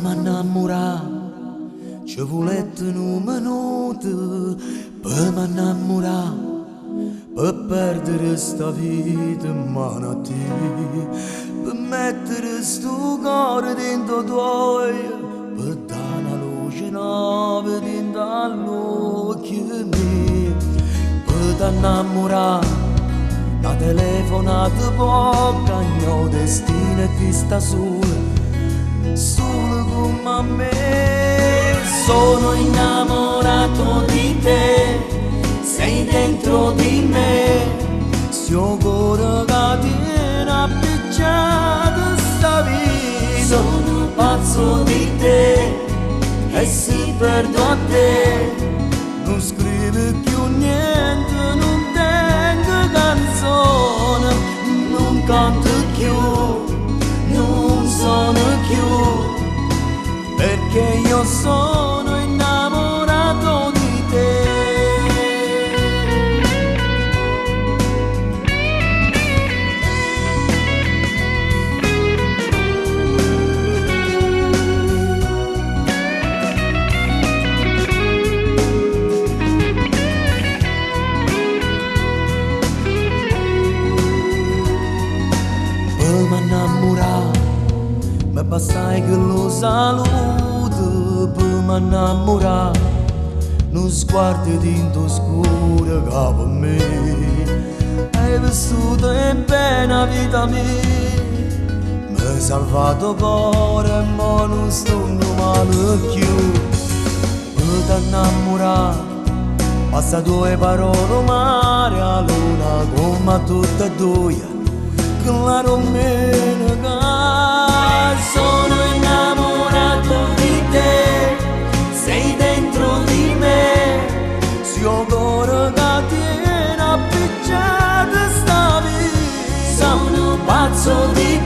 m'annamorà, ci volette un minuto per m'annamorà, per perdere sta vita in mano a te, per mettere sto cuore dentro tuoi, per dare una luce nuova dentro all'occhio mio, per t'annamorare. La telefonata poca, il mio destino è che sta sola, solo come me. Sono innamorato di te, sei dentro di me, se ho cuore che tiene appicciato sta vita. Sono pazzo di te e si perdo a te, non scrive più niente, non tengo canzone, non canto più, non sono più, perché io sono innamorato di te. Ma passai che lo saluto per m'annamorare, non sguardi tinto scuro che per me hai vissuto e bene la vita mia, mi hai salvato cuore e mo non sto male più. Per t'annamorare passa due parole mare a luna come tutte e due, claro meno che sono innamorato di te, sei dentro di me, se ho cuore che tiene appicciato sta vita. Sono pazzo di